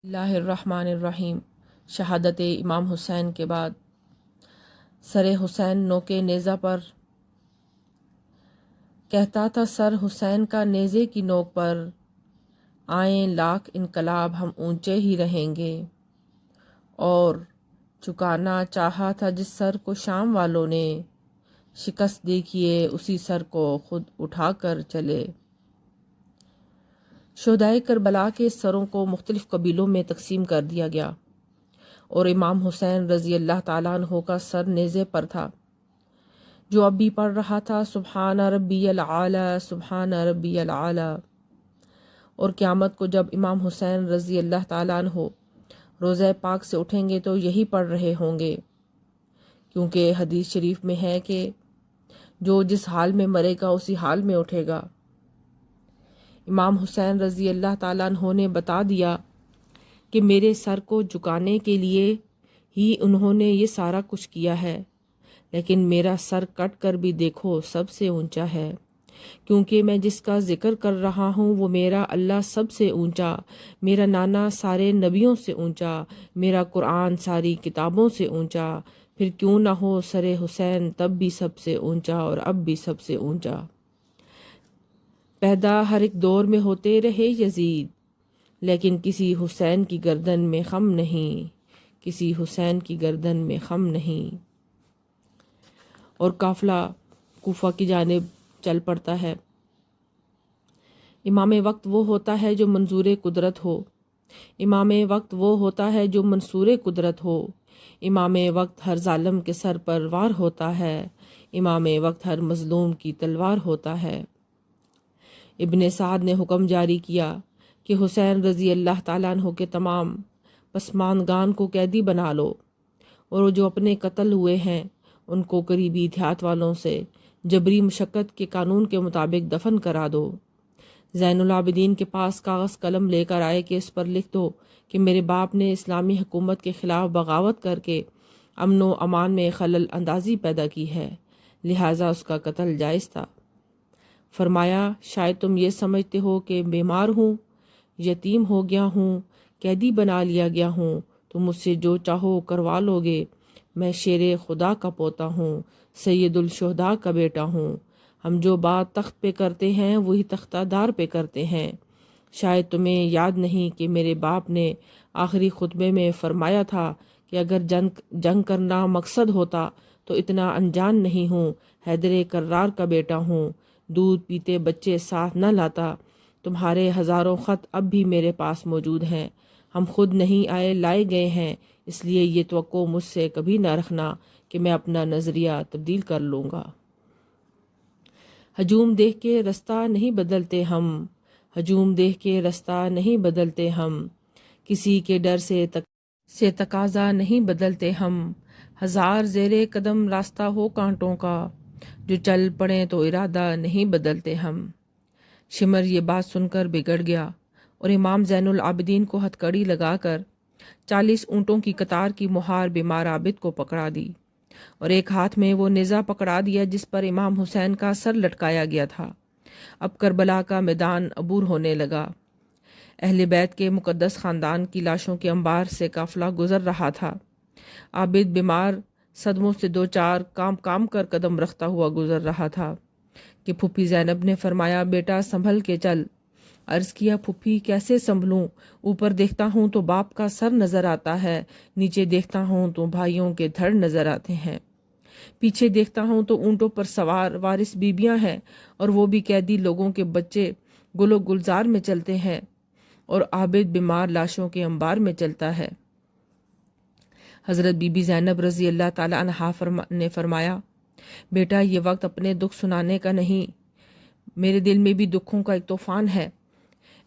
اللہ الرحمن الرحیم۔ شہادت امام حسین کے بعد سر حسین نوکے نیزہ پر کہتا تھا، سر حسین کا نیزے کی نوک پر، آئیں لاکھ انقلاب ہم اونچے ہی رہیں گے۔ اور چکانا چاہا تھا جس سر کو شام والوں نے، شکست دیکھیے اسی سر کو خود اٹھا کر چلے۔ شہدائے کربلا کے سروں کو مختلف قبیلوں میں تقسیم کر دیا گیا اور امام حسین رضی اللہ تعالیٰ عنہ کا سر نیزے پر تھا، جو اب بھی پڑھ رہا تھا، سبحان ربی العالی سبحان ربی العالی۔ اور قیامت کو جب امام حسین رضی اللہ تعالیٰ عنہ روضہ پاک سے اٹھیں گے تو یہی پڑھ رہے ہوں گے، کیونکہ حدیث شریف میں ہے کہ جو جس حال میں مرے گا اسی حال میں اٹھے گا۔ امام حسین رضی اللہ تعالیٰ عنہ نے بتا دیا کہ میرے سر کو جھکانے کے لیے ہی انہوں نے یہ سارا کچھ کیا ہے، لیکن میرا سر کٹ کر بھی دیکھو سب سے اونچا ہے، کیونکہ میں جس کا ذکر کر رہا ہوں وہ میرا اللہ سب سے اونچا، میرا نانا سارے نبیوں سے اونچا، میرا قرآن ساری کتابوں سے اونچا، پھر کیوں نہ ہو سر حسین تب بھی سب سے اونچا اور اب بھی سب سے اونچا۔ پیدا ہر ایک دور میں ہوتے رہے یزید، لیکن کسی حسین کی گردن میں خم نہیں، کسی حسین کی گردن میں خم نہیں۔ اور قافلہ کوفہ کی جانب چل پڑتا ہے۔ امام وقت وہ ہوتا ہے جو منظور قدرت ہو، امام وقت وہ ہوتا ہے جو منصور قدرت ہو، امام وقت ہر ظالم کے سر پر وار ہوتا ہے، امام وقت ہر مظلوم کی تلوار ہوتا ہے۔ ابن سعد نے حکم جاری کیا کہ حسین رضی اللہ تعالیٰ عنہ کے تمام پسماندگان کو قیدی بنا لو، اور وہ جو اپنے قتل ہوئے ہیں ان کو قریبی دیہات والوں سے جبری مشقت کے قانون کے مطابق دفن کرا دو۔ زین العابدین کے پاس کاغذ قلم لے کر آئے کہ اس پر لکھ دو کہ میرے باپ نے اسلامی حکومت کے خلاف بغاوت کر کے امن و امان میں خلل اندازی پیدا کی ہے، لہٰذا اس کا قتل جائز تھا۔ فرمایا، شاید تم یہ سمجھتے ہو کہ بیمار ہوں، یتیم ہو گیا ہوں، قیدی بنا لیا گیا ہوں تو مجھ سے جو چاہو کروا لو گے۔ میں شیر خدا کا پوتا ہوں، سید الشہداء کا بیٹا ہوں، ہم جو بات تخت پہ کرتے ہیں وہی تختہ دار پہ کرتے ہیں۔ شاید تمہیں یاد نہیں کہ میرے باپ نے آخری خطبے میں فرمایا تھا کہ اگر جنگ کرنا مقصد ہوتا تو اتنا انجان نہیں ہوں، حیدر کرار کا بیٹا ہوں، دودھ پیتے بچے ساتھ نہ لاتا۔ تمہارے ہزاروں خط اب بھی میرے پاس موجود ہیں، ہم خود نہیں آئے لائے گئے ہیں، اس لیے یہ توقع مجھ سے کبھی نہ رکھنا کہ میں اپنا نظریہ تبدیل کر لوں گا۔ ہجوم دیکھ کے رستہ نہیں بدلتے ہم، ہجوم دیکھ کے رستہ نہیں بدلتے ہم، کسی کے ڈر سے تقاضا نہیں بدلتے ہم، ہزار زیر قدم راستہ ہو کانٹوں کا، جو چل پڑیں تو ارادہ نہیں بدلتے ہم۔ شمر یہ بات سن کر بگڑ گیا اور امام زین العابدین کو ہتھ کڑی لگا کر 40 اونٹوں کی قطار کی مہار بیمار عابد کو پکڑا دی، اور ایک ہاتھ میں وہ نیزہ پکڑا دیا جس پر امام حسین کا سر لٹکایا گیا تھا۔ اب کربلا کا میدان عبور ہونے لگا۔ اہل بیت کے مقدس خاندان کی لاشوں کے انبار سے قافلہ گزر رہا تھا۔ عابد بیمار صدموں سے دو چار کام کر قدم رکھتا ہوا گزر رہا تھا کہ پھوپھی زینب نے فرمایا، بیٹا سنبھل کے چل۔ عرض کیا، پھوپھی کیسے سنبھلوں؟ اوپر دیکھتا ہوں تو باپ کا سر نظر آتا ہے، نیچے دیکھتا ہوں تو بھائیوں کے دھڑ نظر آتے ہیں، پیچھے دیکھتا ہوں تو اونٹوں پر سوار وارث بیبیاں ہیں، اور وہ بھی قیدی لوگوں کے بچے گل و گلزار میں چلتے ہیں، اور عابد بیمار لاشوں کے انبار میں چلتا ہے۔ حضرت بی بی زینب رضی اللہ تعالی عنہا نے فرمایا، بیٹا یہ وقت اپنے دکھ سنانے کا نہیں، میرے دل میں بھی دکھوں کا ایک طوفان ہے۔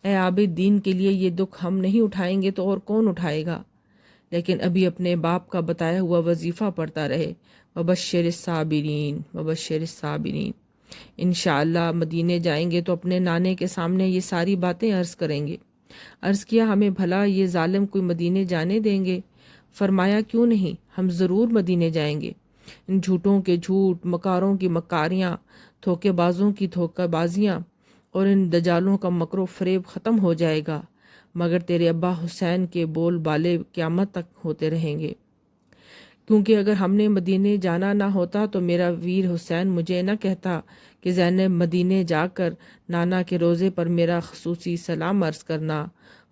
اے عابد، دین کے لیے یہ دکھ ہم نہیں اٹھائیں گے تو اور کون اٹھائے گا؟ لیکن ابھی اپنے باپ کا بتایا ہوا وظیفہ پڑھتا رہے، وبشر الصابرین وبشر الصابرین۔ انشاءاللہ مدینے جائیں گے تو اپنے نانے کے سامنے یہ ساری باتیں عرض کریں گے۔ عرض کیا، ہمیں بھلا یہ ظالم کوئی مدینے جانے دیں گے؟ فرمایا، کیوں نہیں، ہم ضرور مدینے جائیں گے۔ ان جھوٹوں کے جھوٹ، مکاروں کی مکاریاں، دھوکے بازوں کی دھوکہ بازیاں اور ان دجالوں کا مکر و فریب ختم ہو جائے گا۔ مگر تیرے ابا حسین کے بول بالے قیامت تک ہوتے رہیں گے، کیونکہ اگر ہم نے مدینے جانا نہ ہوتا تو میرا ویر حسین مجھے نہ کہتا کہ زینب مدینے جا کر نانا کے روزے پر میرا خصوصی سلام عرض کرنا۔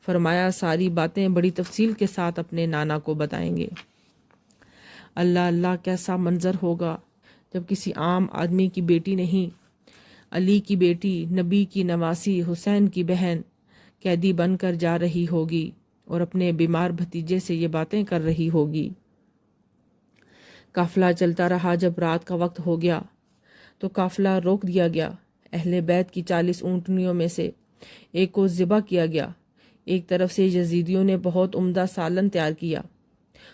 فرمایا ساری باتیں بڑی تفصیل کے ساتھ اپنے نانا کو بتائیں گے۔ اللہ اللہ، کیسا منظر ہوگا جب کسی عام آدمی کی بیٹی نہیں، علی کی بیٹی، نبی کی نواسی، حسین کی بہن قیدی بن کر جا رہی ہوگی اور اپنے بیمار بھتیجے سے یہ باتیں کر رہی ہوگی۔ قافلہ چلتا رہا۔ جب رات کا وقت ہو گیا تو قافلہ روک دیا گیا۔ اہل بیت کی 40 اونٹنیوں میں سے ایک کو ذبح کیا گیا۔ ایک طرف سے یزیدیوں نے بہت عمدہ سالن تیار کیا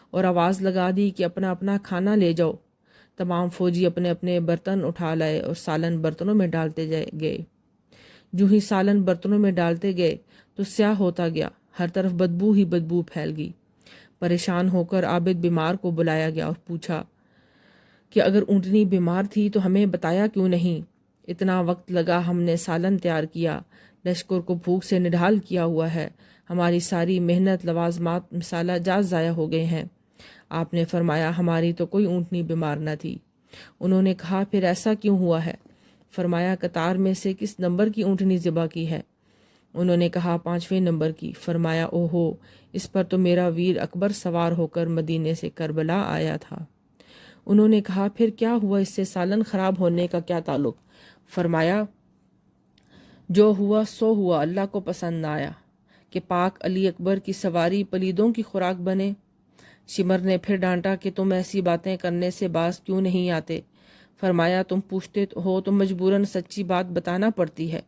اور آواز لگا دی کہ اپنا اپنا کھانا لے جاؤ۔ تمام فوجی اپنے اپنے برتن اٹھا لائے اور سالن برتنوں میں ڈالتے گئے۔ جو ہی سالن برتنوں میں ڈالتے گئے تو سیاہ ہوتا گیا، ہر طرف بدبو ہی بدبو پھیل گئی۔ پریشان ہو کر عابد بیمار کو بلایا گیا اور پوچھا کہ اگر اونٹنی بیمار تھی تو ہمیں بتایا کیوں نہیں؟ اتنا وقت لگا، ہم نے سالن تیار کیا، لشکر کو بھوک سے نڈھال کیا ہوا ہے، ہماری ساری محنت، لوازمات، مسالہ جات ضائع ہو گئے ہیں۔ آپ نے فرمایا ہماری تو کوئی اونٹنی بیمار نہ تھی۔ انہوں نے کہا پھر ایسا کیوں ہوا ہے؟ فرمایا قطار میں سے کس نمبر کی اونٹنی ذبح کی ہے؟ انہوں نے کہا 5ویں نمبر کی۔ فرمایا اوہو، اس پر تو میرا ویر اکبر سوار ہو کر مدینے سے کربلا آیا تھا۔ انہوں نے کہا پھر کیا ہوا، اس سے سالن خراب ہونے کا کیا تعلق؟ فرمایا جو ہوا سو ہوا، اللہ کو پسند نہ آیا کہ پاک علی اکبر کی سواری پلیدوں کی خوراک بنے۔ شمر نے پھر ڈانٹا کہ تم ایسی باتیں کرنے سے باز کیوں نہیں آتے؟ فرمایا تم پوچھتے ہو تو مجبوراً سچی بات بتانا پڑتی ہے،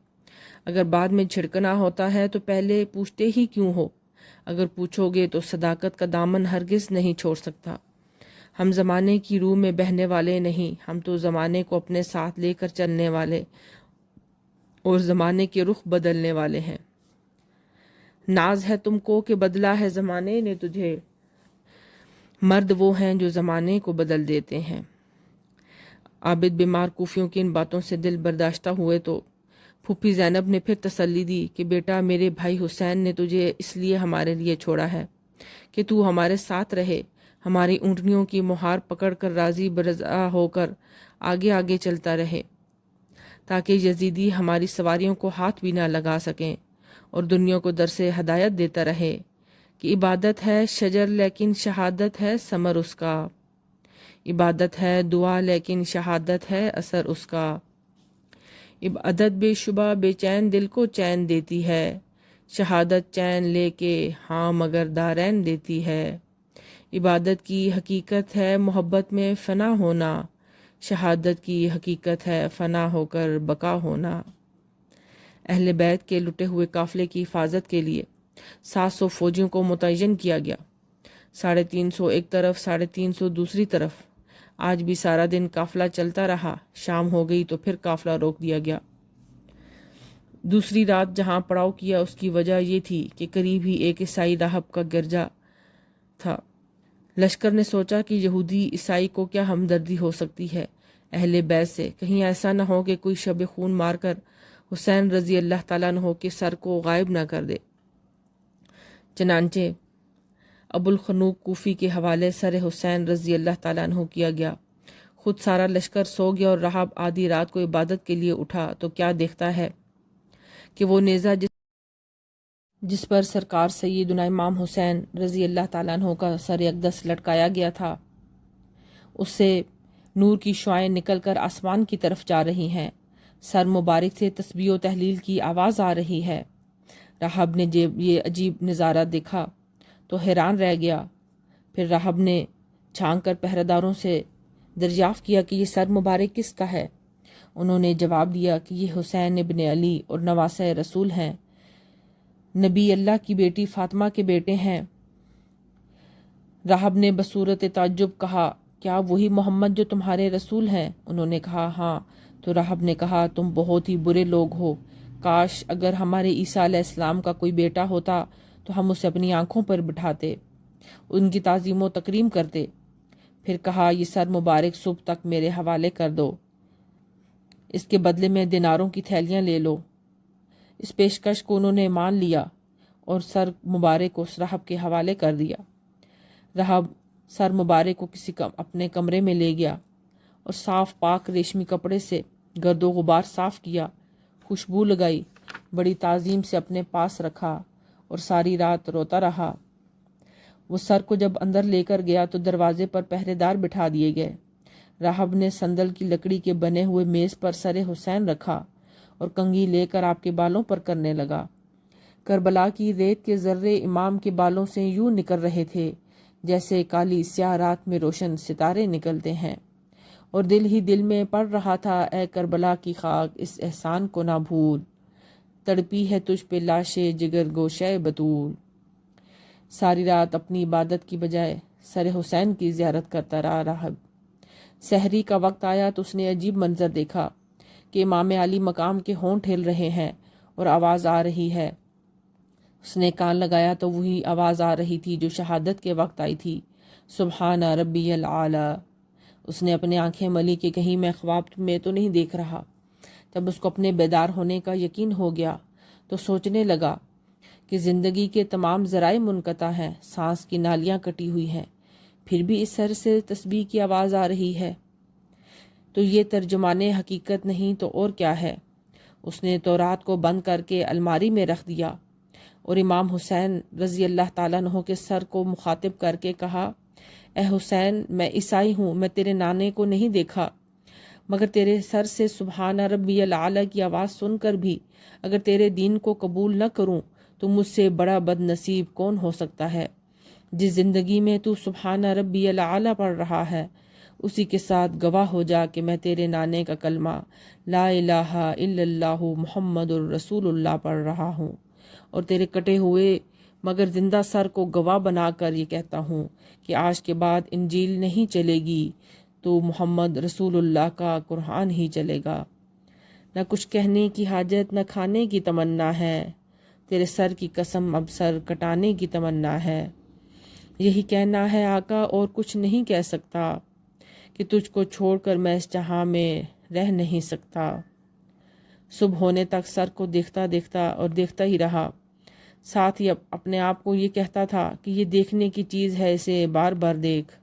اگر بعد میں چھڑکنا ہوتا ہے تو پہلے پوچھتے ہی کیوں ہو؟ اگر پوچھو گے تو صداقت کا دامن ہرگز نہیں چھوڑ سکتا۔ ہم زمانے کی روح میں بہنے والے نہیں، ہم تو زمانے کو اپنے ساتھ لے کر چلنے والے اور زمانے کے رخ بدلنے والے ہیں۔ ناز ہے تم کو کہ بدلا ہے زمانے نے تجھے، مرد وہ ہیں جو زمانے کو بدل دیتے ہیں۔ عابد بیمار کوفیوں کی ان باتوں سے دل برداشتہ ہوئے تو پھوپھی زینب نے پھر تسلی دی کہ بیٹا میرے بھائی حسین نے تجھے اس لیے ہمارے لیے چھوڑا ہے کہ تو ہمارے ساتھ رہے، ہماری اونٹنیوں کی مہار پکڑ کر راضی برضا ہو کر آگے آگے چلتا رہے، تاکہ یزیدی ہماری سواریوں کو ہاتھ بھی نہ لگا سکیں، اور دنیا کو درس ہدایت دیتا رہے کہ عبادت ہے شجر لیکن شہادت ہے ثمر اس کا، عبادت ہے دعا لیکن شہادت ہے اثر اس کا، عبادت بے شبہ بے چین دل کو چین دیتی ہے، شہادت چین لے کے ہاں مگر دارین دیتی ہے، عبادت کی حقیقت ہے محبت میں فنا ہونا، شہادت کی حقیقت ہے فنا ہو کر بقا ہونا۔ اہل بیت کے لٹے ہوئے قافلے کی حفاظت کے لیے 700 فوجیوں کو متعین کیا گیا، 350 ایک طرف، 350 دوسری طرف۔ آج بھی سارا دن قافلہ چلتا رہا، شام ہو گئی تو پھر قافلہ روک دیا گیا۔ دوسری رات جہاں پڑاؤ کیا اس کی وجہ یہ تھی کہ قریب ہی ایک عیسائی راہب کا گرجا تھا۔ لشکر نے سوچا کہ یہودی عیسائی کو کیا ہمدردی ہو سکتی ہے اہل بیت سے، کہیں ایسا نہ ہو کہ کوئی شب خون مار کر حسین رضی اللہ تعالیٰ عنہ کے سر کو غائب نہ کر دے۔ چنانچہ ابو الخنوق کوفی کے حوالے سر حسین رضی اللہ تعالیٰ عنہ کیا گیا۔ خود سارا لشکر سو گیا اور راہب آدھی رات کو عبادت کے لیے اٹھا تو کیا دیکھتا ہے کہ وہ نیزہ جس پر سرکار سیدنا امام حسین رضی اللہ تعالیٰ عنہ کا سر اقدس لٹکایا گیا تھا، اس سے نور کی شعائیں نکل کر آسمان کی طرف جا رہی ہیں، سر مبارک سے تسبیح و تحلیل کی آواز آ رہی ہے۔ راہب نے جب یہ عجیب نظارہ دیکھا تو حیران رہ گیا۔ پھر راہب نے چھانک کر پہرےداروں سے دریافت کیا کہ یہ سر مبارک کس کا ہے؟ انہوں نے جواب دیا کہ یہ حسین ابن علی اور نواسہ رسول ہیں، نبی اللہ کی بیٹی فاطمہ کے بیٹے ہیں۔ راہب نے بصورت تعجب کہا کیا وہی محمد جو تمہارے رسول ہیں؟ انہوں نے کہا ہاں۔ تو راہب نے کہا تم بہت ہی برے لوگ ہو، کاش اگر ہمارے عیسیٰ علیہ السلام کا کوئی بیٹا ہوتا تو ہم اسے اپنی آنکھوں پر بٹھاتے، ان کی تعظیم و تکریم کرتے۔ پھر کہا یہ سر مبارک صبح تک میرے حوالے کر دو، اس کے بدلے میں دیناروں کی تھیلیاں لے لو۔ اس پیشکش کو انہوں نے مان لیا اور سر مبارک کو رہب کے حوالے کر دیا۔ رہب سر مبارک کو اپنے کمرے میں لے گیا اور صاف پاک ریشمی کپڑے سے گرد و غبار صاف کیا، خوشبو لگائی، بڑی تعظیم سے اپنے پاس رکھا اور ساری رات روتا رہا۔ وہ سر کو جب اندر لے کر گیا تو دروازے پر پہرے دار بٹھا دیے گئے۔ راہب نے سندل کی لکڑی کے بنے ہوئے میز پر سر حسین رکھا اور کنگھی لے کر آپ کے بالوں پر کرنے لگا۔ کربلا کی ریت کے ذرے امام کے بالوں سے یوں نکل رہے تھے جیسے کالی سیاہ رات میں روشن ستارے نکلتے ہیں، اور دل ہی دل میں پڑھ رہا تھا، اے کربلا کی خاک اس احسان کو نہ بھول، تڑپی ہے تجھ پہ لاشے جگر گوشے بطول۔ ساری رات اپنی عبادت کی بجائے سر حسین کی زیارت کرتا رہا راہب۔ سحری کا وقت آیا تو اس نے عجیب منظر دیکھا کہ امام علی مقام کے ہونٹ ہل رہے ہیں اور آواز آ رہی ہے۔ اس نے کان لگایا تو وہی آواز آ رہی تھی جو شہادت کے وقت آئی تھی، سبحان ربی العالی۔ اس نے اپنے آنکھیں ملی کہ کہیں میں خواب میں تو نہیں دیکھ رہا۔ جب اس کو اپنے بیدار ہونے کا یقین ہو گیا تو سوچنے لگا کہ زندگی کے تمام ذرائع منقطع ہیں، سانس کی نالیاں کٹی ہوئی ہیں، پھر بھی اس سر سے تسبیح کی آواز آ رہی ہے، تو یہ ترجمان حقیقت نہیں تو اور کیا ہے؟ اس نے تورات کو بند کر کے الماری میں رکھ دیا اور امام حسین رضی اللہ تعالیٰ عنہ کے سر کو مخاطب کر کے کہا، اے حسین، میں عیسائی ہوں، میں تیرے نانے کو نہیں دیکھا، مگر تیرے سر سے سبحان ربی العالی کی آواز سن کر بھی اگر تیرے دین کو قبول نہ کروں تو مجھ سے بڑا بد نصیب کون ہو سکتا ہے؟ جس زندگی میں تو سبحان ربی العالی پڑھ رہا ہے اسی کے ساتھ گواہ ہو جا کہ میں تیرے نانے کا کلمہ لا الہ الا اللہ محمد الرسول اللہ پڑھ رہا ہوں، اور تیرے کٹے ہوئے مگر زندہ سر کو گواہ بنا کر یہ کہتا ہوں کہ آج کے بعد انجیل نہیں چلے گی تو محمد رسول اللہ کا قرآن ہی چلے گا۔ نہ کچھ کہنے کی حاجت، نہ کھانے کی تمنا ہے، تیرے سر کی قسم اب سر کٹانے کی تمنا ہے۔ یہی کہنا ہے آقا، اور کچھ نہیں کہہ سکتا کہ تجھ کو چھوڑ کر میں اس جہاں میں رہ نہیں سکتا۔ صبح ہونے تک سر کو دیکھتا دیکھتا اور دیکھتا ہی رہا، ساتھ ہی اپنے آپ کو یہ کہتا تھا کہ یہ دیکھنے کی چیز ہے، اسے بار بار دیکھ۔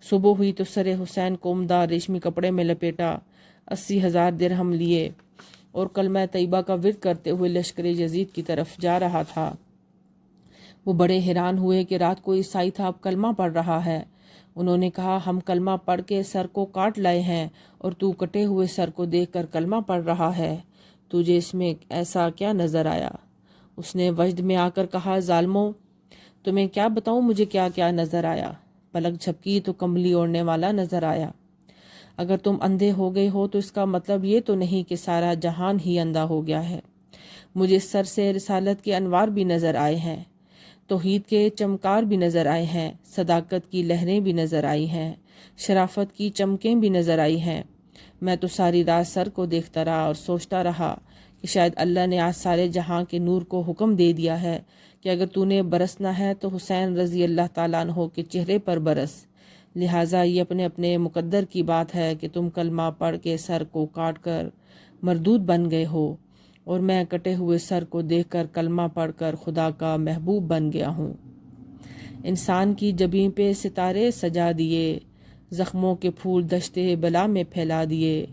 صبح ہوئی تو سر حسین کو عمدہ ریشمی کپڑے میں لپیٹا، 80,000 درہم لیے اور کلمہ طیبہ کا ورد کرتے ہوئے لشکر یزید کی طرف جا رہا تھا۔ وہ بڑے حیران ہوئے کہ رات کو عیسائی تھا اب کلمہ پڑھ رہا ہے۔ انہوں نے کہا، ہم کلمہ پڑھ کے سر کو کاٹ لائے ہیں اور تو کٹے ہوئے سر کو دیکھ کر کلمہ پڑھ رہا ہے، تجھے اس میں ایسا کیا نظر آیا؟ اس نے وجد میں آ کر کہا، ظالموں، تمہیں کیا بتاؤں مجھے کیا کیا نظر آیا؟ پلک جھپکی تو کمبلی اوڑھنے والا نظر آیا۔ اگر تم اندھے ہو گئے ہو تو اس کا مطلب یہ تو نہیں کہ سارا جہان ہی اندھا ہو گیا ہے۔ مجھے سر سے رسالت کے انوار بھی نظر آئے ہیں، توحید کے چمکار بھی نظر آئے ہیں، صداقت کی لہریں بھی نظر آئی ہیں، شرافت کی چمکیں بھی نظر آئی ہیں۔ میں تو ساری رات سر کو دیکھتا رہا اور سوچتا رہا کہ شاید اللہ نے آج سارے جہاں کے نور کو حکم دے دیا ہے کہ اگر تو نے برسنا ہے تو حسین رضی اللہ تعالیٰ عنہ کے چہرے پر برس، لہٰذا یہ اپنے اپنے مقدر کی بات ہے کہ تم کلمہ پڑھ کے سر کو کاٹ کر مردود بن گئے ہو، اور میں کٹے ہوئے سر کو دیکھ کر کلمہ پڑھ کر خدا کا محبوب بن گیا ہوں۔ انسان کی جبیں پہ ستارے سجا دیے، زخموں کے پھول دشتے بلا میں پھیلا دیے،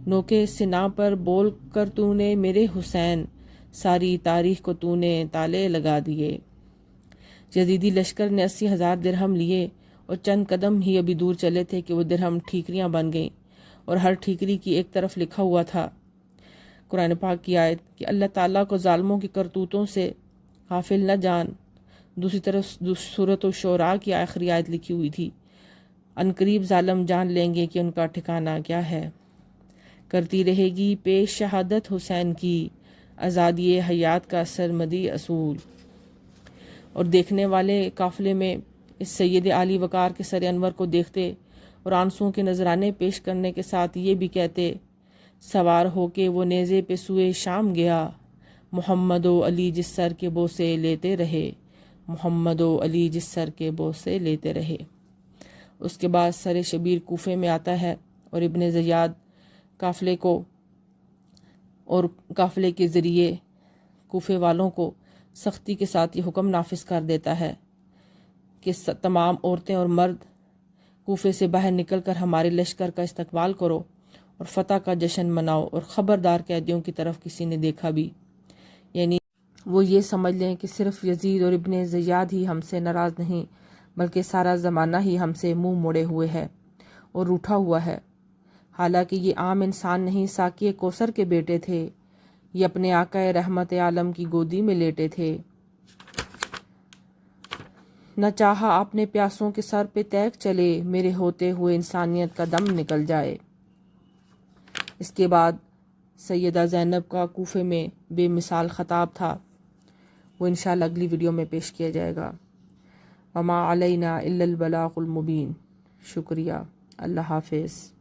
نوکے سنا پر بول کر تو نے میرے حسین، ساری تاریخ کو تو نے تالے لگا دیے۔ یزیدی لشکر نے 80,000 درہم لیے اور چند قدم ہی ابھی دور چلے تھے کہ وہ درہم ٹھیکریاں بن گئیں، اور ہر ٹھیکری کی ایک طرف لکھا ہوا تھا قرآن پاک کی آیت کہ اللہ تعالیٰ کو ظالموں کی کرتوتوں سے غافل نہ جان۔ دوسری طرف سورۃ الشعراء کی آخری آیت لکھی ہوئی تھی، عنقریب ظالم جان لیں گے کہ ان کا ٹھکانہ کیا ہے۔ کرتی رہے گی پیش شہادت حسین کی، آزادی حیات کا سرمدی اصول۔ اور دیکھنے والے قافلے میں اس سید عالی وقار کے سر انور کو دیکھتے اور آنسوؤں کے نذرانے پیش کرنے کے ساتھ یہ بھی کہتے، سوار ہو کے وہ نیزے پہ سوئے شام گیا، محمد و علی جس سر کے بوسے لیتے رہے، محمد و علی جس سر کے بوسے لیتے رہے۔ اس کے بعد سر شبیر کوفے میں آتا ہے اور ابن زیاد قافلے کے ذریعے کوفے والوں کو سختی کے ساتھ یہ حکم نافذ کر دیتا ہے کہ تمام عورتیں اور مرد کوفے سے باہر نکل کر ہمارے لشکر کا استقبال کرو اور فتح کا جشن مناؤ، اور خبردار قیدیوں کی طرف کسی نے دیکھا بھی، یعنی وہ یہ سمجھ لیں کہ صرف یزید اور ابن زیاد ہی ہم سے ناراض نہیں، بلکہ سارا زمانہ ہی ہم سے منہ موڑے ہوئے ہے اور روٹھا ہوا ہے۔ حالانکہ یہ عام انسان نہیں، ساقی کوثر کے بیٹے تھے، یہ اپنے آقا رحمت عالم کی گودی میں لیٹے تھے۔ نہ چاہا اپنے پیاسوں کے سر پہ تیگ چلے، میرے ہوتے ہوئے انسانیت کا دم نکل جائے۔ اس کے بعد سیدہ زینب کا کوفے میں بے مثال خطاب تھا، وہ انشاءاللہ اگلی ویڈیو میں پیش کیا جائے گا۔ وما علینا الا البلاغ المبین۔ شکریہ، اللہ حافظ۔